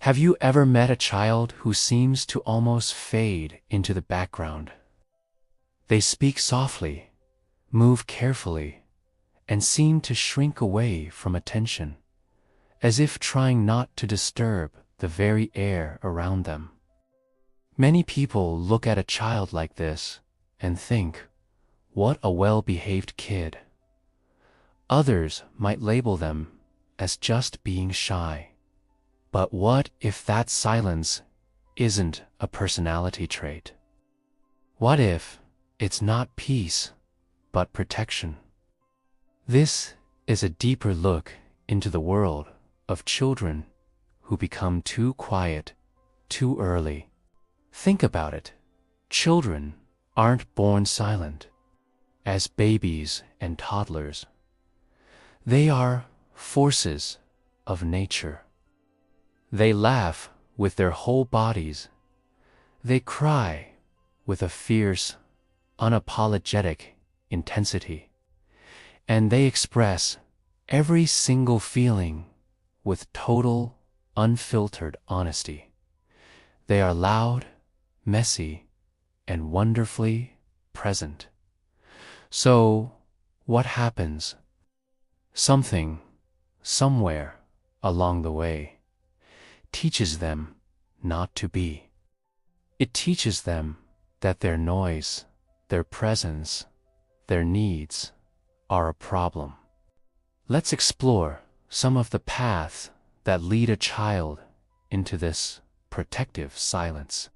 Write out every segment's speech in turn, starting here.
Have you ever met a child who seems to almost fade into the background? They speak softly, move carefully, and seem to shrink away from attention, as if trying not to disturb the very air around them. Many people look at a child like this and think, "What a well-behaved kid." Others might label them as just being shy. But what if that silence isn't a personality trait? What if it's not peace, but protection? This is a deeper look into the world of children who become too quiet too early. Think about it. Children aren't born silent. As babies and toddlers, they are forces of nature. They laugh with their whole bodies. They cry with a fierce, unapologetic intensity. And they express every single feeling with total, unfiltered honesty. They are loud, messy, and wonderfully present. So, what happens? Something, somewhere along the way, teaches them not to be. It teaches them that their noise, their presence, their needs are a problem. Let's explore some of the paths that lead a child into this protective silence.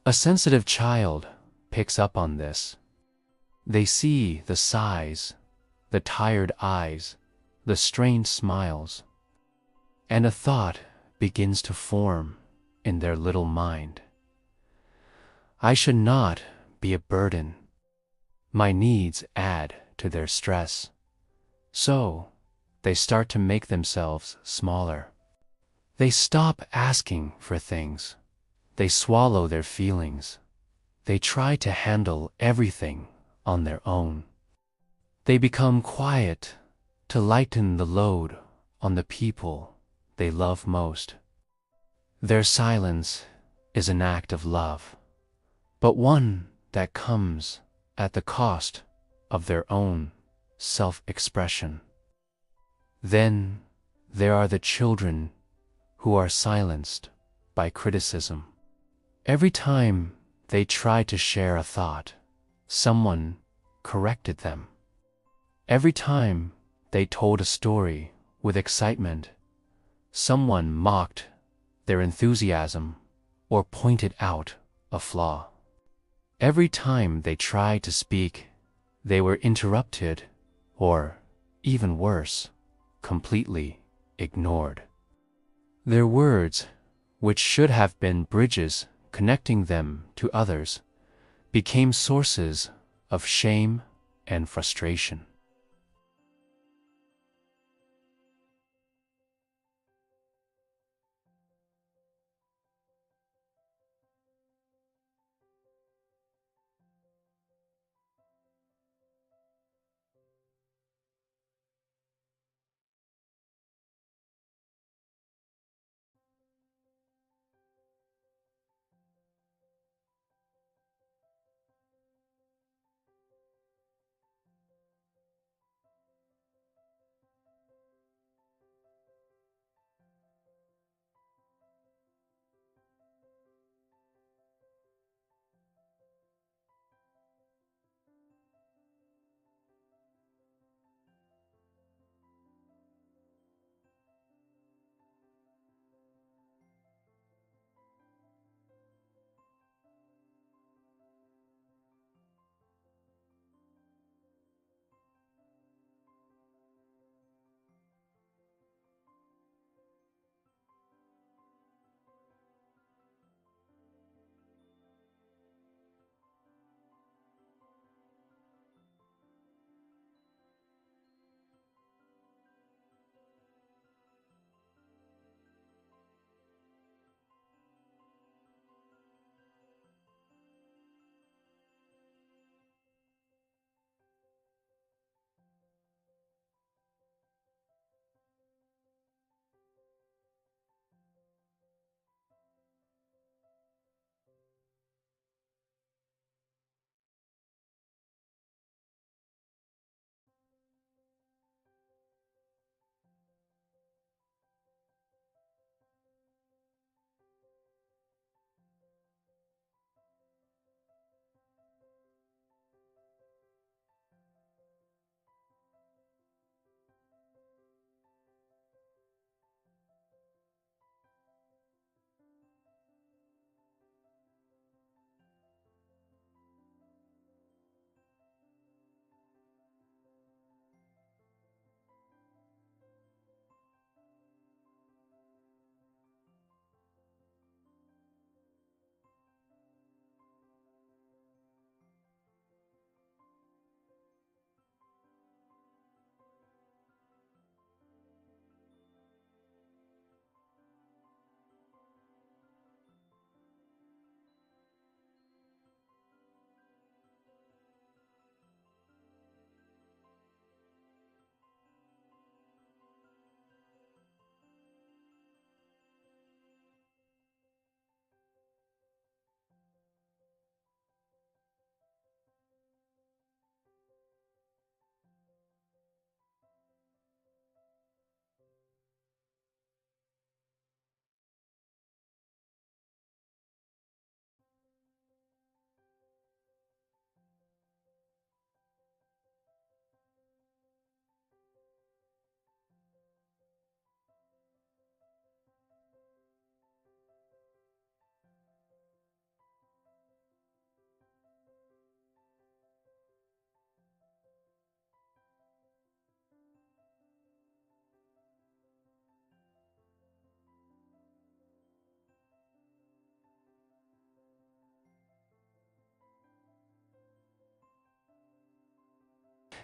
A sensitive child picks up on this. They see the sighs, the tired eyes, the strained smiles, and a thought begins to form in their little mind. I should not be a burden. My needs add to their stress. So, they start to make themselves smaller. They stop asking for things. They swallow their feelings. They try to handle everything on their own. They become quiet to lighten the load on the people they love most. Their silence is an act of love, but one that comes at the cost of their own self-expression. Then there are the children who are silenced by criticism. Every time they tried to share a thought, someone corrected them. Every time they told a story with excitement, someone mocked their enthusiasm or pointed out a flaw. Every time they tried to speak they were interrupted, or, even worse, completely ignored. Their words, which should have been bridges connecting them to others, became sources of shame and frustration.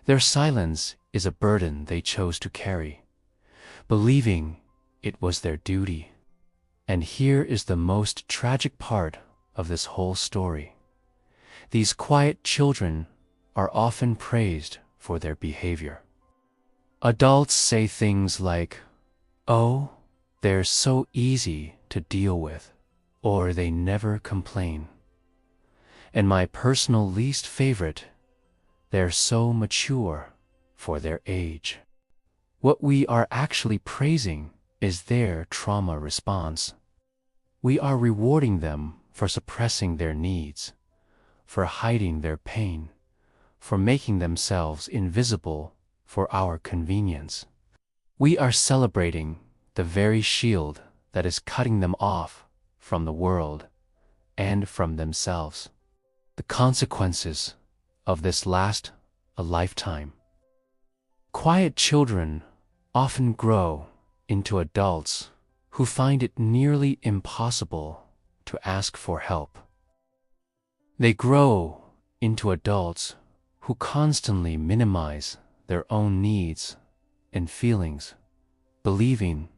Their silence is a burden they chose to carry, believing it was their duty. And here is the most tragic part of this whole story. These quiet children are often praised for their behavior. Adults say things like, "Oh, they're so easy to deal with," or "they never complain." And my personal least favorite, "They're so mature for their age." What we are actually praising is their trauma response. We are rewarding them for suppressing their needs, for hiding their pain, for making themselves invisible for our convenience. We are celebrating the very shield that is cutting them off from the world and from themselves. The consequences of this last a lifetime. Quiet children often grow into adults who find it nearly impossible to ask for help. They grow into adults who constantly minimize their own needs and feelings, believing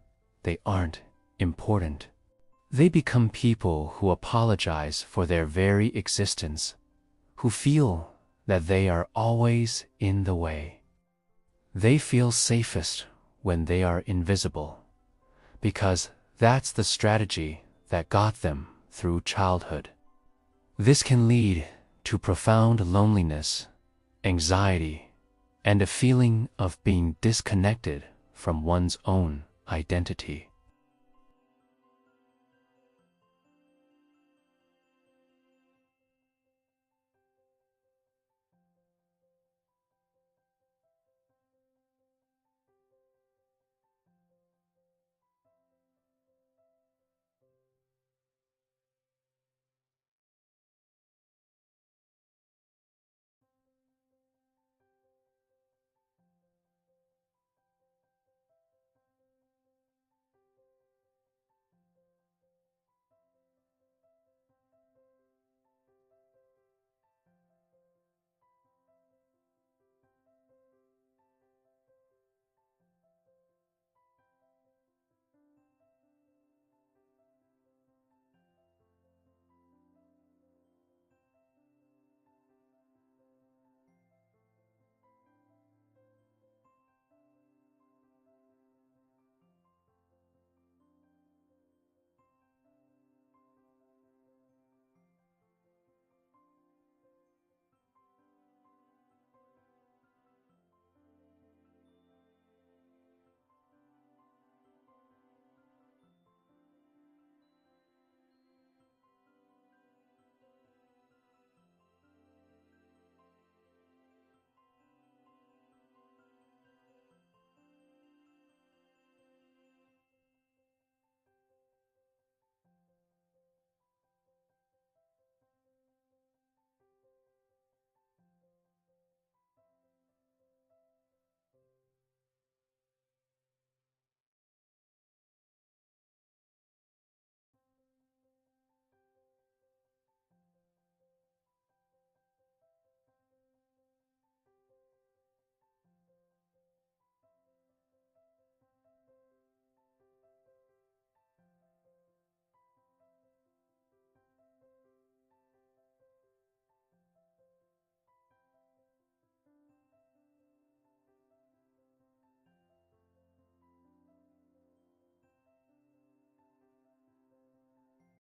they aren't important. They become people who apologize for their very existence, who feel that they are always in the way. They feel safest when they are invisible, because that's the strategy that got them through childhood. This can lead to profound loneliness, anxiety, and a feeling of being disconnected from one's own identity.